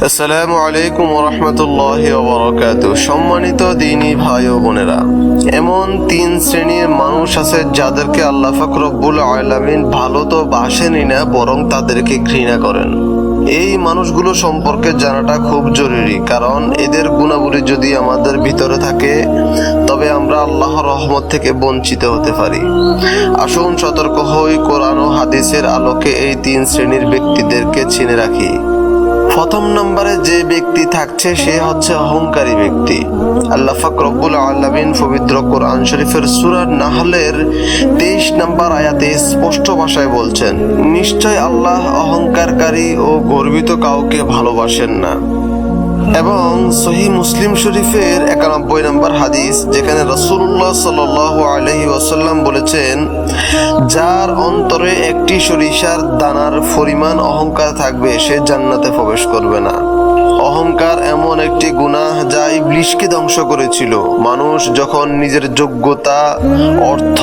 আসসালামু আলাইকুম ওয়া রাহমাতুল্লাহি ওয়া বারাকাতুহু। সম্মানিত দ্বীনী ভাই ও বোনেরা, এমন তিন শ্রেণীর মানুষ আছে যাদেরকে আল্লাহ পাক রব্বুল আলামিন ভালো তো বাসেনই না, বরং তাদেরকে ঘৃণা করেন। এই মানুষগুলো সম্পর্কে জানাটা খুব জরুরি, কারণ এদের গুণাবলী যদি আমাদের ভিতরে থাকে তবে আমরা আল্লাহর রহমত থেকে বঞ্চিত হতে পারি। আসুন সতর্ক হই, কোরআন ও হাদিসের আলোকে এই তিন শ্রেণীর ব্যক্তিদেরকে চিনে রাখি। প্রথম নম্বরে যে ব্যক্তি থাকছে সে হচ্ছে অহংকারী ব্যক্তি। আল্লাহ পাক রব্বুল আলামিন পবিত্র কোরআন শরীফের সূরা নাহলের 23 নম্বর আয়াতে স্পষ্ট ভাষায় বলছেন, নিশ্চয় আল্লাহ অহংকারকারী ও গর্বিত কাউকে ভালোবাসেন না। এবং সহিহ মুসলিম শরীফের 91 নম্বর হাদিস, যেখানে রাসূলুল্লাহ সাল্লাল্লাহু আলাইহি ওয়াসাল্লাম বলেছেন, যার অন্তরে একটি সরিষার দানার পরিমাণ অহংকার থাকবে সে জান্নাতে প্রবেশ করবে না। অহংকার এমন একটি গুনাহ যা ইবলিশকে ধ্বংস করেছিল। মানুষ যখন নিজের যোগ্যতা, অর্থ,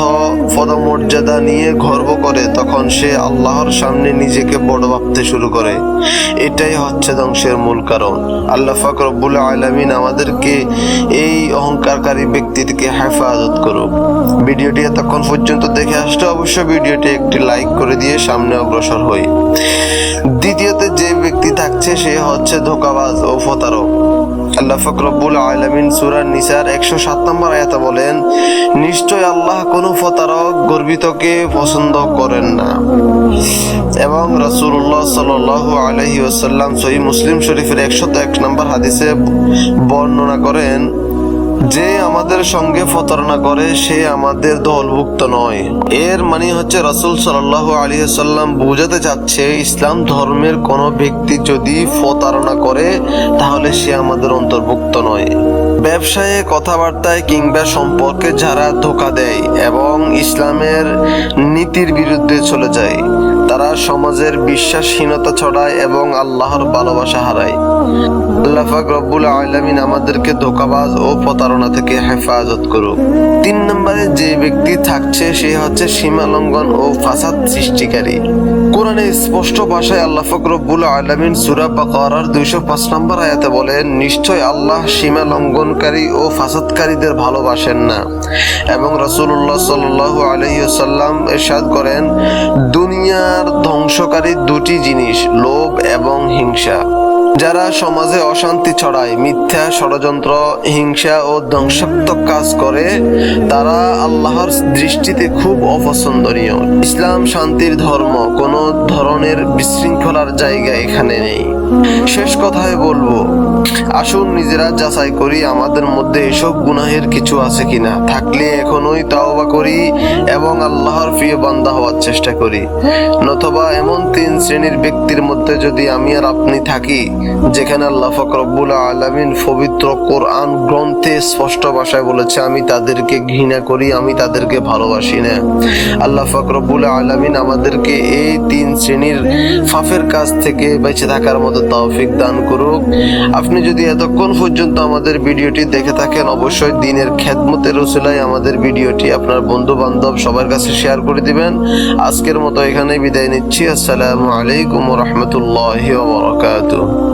পদমর্যাদা নিয়ে গর্ব করে তখন সে আল্লাহর সামনে নিজেকে বড় ভাবতে শুরু করে। এটাই হচ্ছে ধ্বংসের মূল কারণ। আল্লাহ পাক রব্বুল আলামিন আমাদেরকে এই অহংকারকারী ব্যক্তি থেকে হেফাজত করুক। ভিডিওটি এতক্ষণ পর্যন্ত দেখে আসলে অবশ্যই ভিডিওটি একটি লাইক করে দিয়ে সামনে অগ্রসর হই। দ্বিতীয়তে যে ব্যক্তি থাকছে সে হচ্ছে ধোঁকাবাজ ও প্রতারক। আল্লাহ পাক রব্বুল আলামিন সূরা নিসার 107 নম্বর আয়াতে বলেন, নিশ্চয় আল্লাহ কোনো প্রতারক গর্বিতকে পছন্দ করেন না। এবং রাসূলুল্লাহ সাল্লাল্লাহু আলাইহি ওয়াসাল্লাম সহিহ মুসলিম শরীফের 101 নম্বর হাদিসে বর্ণনা করেন, যে আমাদের সঙ্গে প্রতারণা করে সে আমাদের দলভুক্ত নয়। এর মানে হচ্ছে রাসূল সাল্লাল্লাহু আলাইহি ওয়াসাল্লাম বোঝাতে চাচ্ছে, ইসলাম ধর্মের কোনো ব্যক্তি যদি প্রতারণা করে তাহলে সে আমাদের অন্তর্ভুক্ত নয়। ব্যবসায়ে, কথাবার্তায় কিংবা সম্পর্কে যারা ধোঁকা দেয় এবং ইসলামের নীতির বিরুদ্ধে চলে যায়, তারা সমাজের বিশ্বাসহীনতা ছড়ায় এবং আল্লাহর ভালোবাসা হারায়। আল্লাহ পাক রব্বুল আলামিন আমাদেরকে ধোঁকাবাজ ও প্রতারণা থেকে হেফাজত করুক। 3 নম্বরে যে ব্যক্তি থাকছে সে হচ্ছে সীমা লঙ্ঘন ও ফাসাদ সৃষ্টিকারী। কোরআনে স্পষ্ট ভাষায় আল্লাহ পাক রব্বুল আলামিন সূরা বাকারার 205 নম্বর আয়াতে বলেন, নিশ্চয় আল্লাহ সীমা লঙ্ঘনকারী ও ফাসাদকারীদের ভালোবাসেন না। এবং রাসূলুল্লাহ সাল্লাল্লাহু আলাইহি ওয়াসাল্লাম ইরশাদ করেন, দুনিয়ার ধ্বংসকারী দুটি জিনিস, লোভ এবং হিংসা। যারা সমাজে অশান্তি ছড়ায়, মিথ্যা, ষড়যন্ত্র, হিংসা ও ধ্বংসাত্মক কাজ করে, তারা আল্লাহর দৃষ্টিতে খুব অপছন্দনীয়। ইসলাম শান্তির ধর্ম, কোনো ধরনের বিশৃঙ্খলার জায়গা এখানে নেই। শেষ কথায় বলবো, আসুন নিজেরা যাচাই করি আমাদের মধ্যে এসব গুনাহের কিছু আছে কিনা। থাকলে এখনই তাওবা করি এবং আল্লাহর প্রিয় বান্দা হওয়ার চেষ্টা করি। নতুবা এমন 3 শ্রেণীর ব্যক্তির মধ্যে যদি আমি আর আপনি থাকি, যেখানে আল্লাহ পাক রব্বুল আলামিন পবিত্র কোরআন গ্রন্থে স্পষ্ট ভাষায় বলেছে, আমি তাদেরকে ঘৃণা করি, আমি তাদেরকে ভালোবাসি না। আল্লাহ পাক রব্বুল আলামিন আমাদেরকে এই 3 শ্রেণীর পাপের কাজ থেকে বেঁচে থাকার মতো তৌফিক দান করুক। আপনি যদি এতক্ষণ পর্যন্ত আমাদের ভিডিওটি দেখে থাকেন, অবশ্যই দ্বীনের খেদমতের উসিলায় আমাদের ভিডিওটি আপনার বন্ধু বান্ধব সবার কাছে শেয়ার করে দিবেন। আজকের মতো এখানেই বিদায় নিচ্ছি। আসসালামু আলাইকুম ওয়া রাহমাতুল্লাহি ওয়া বারাকাতুহু।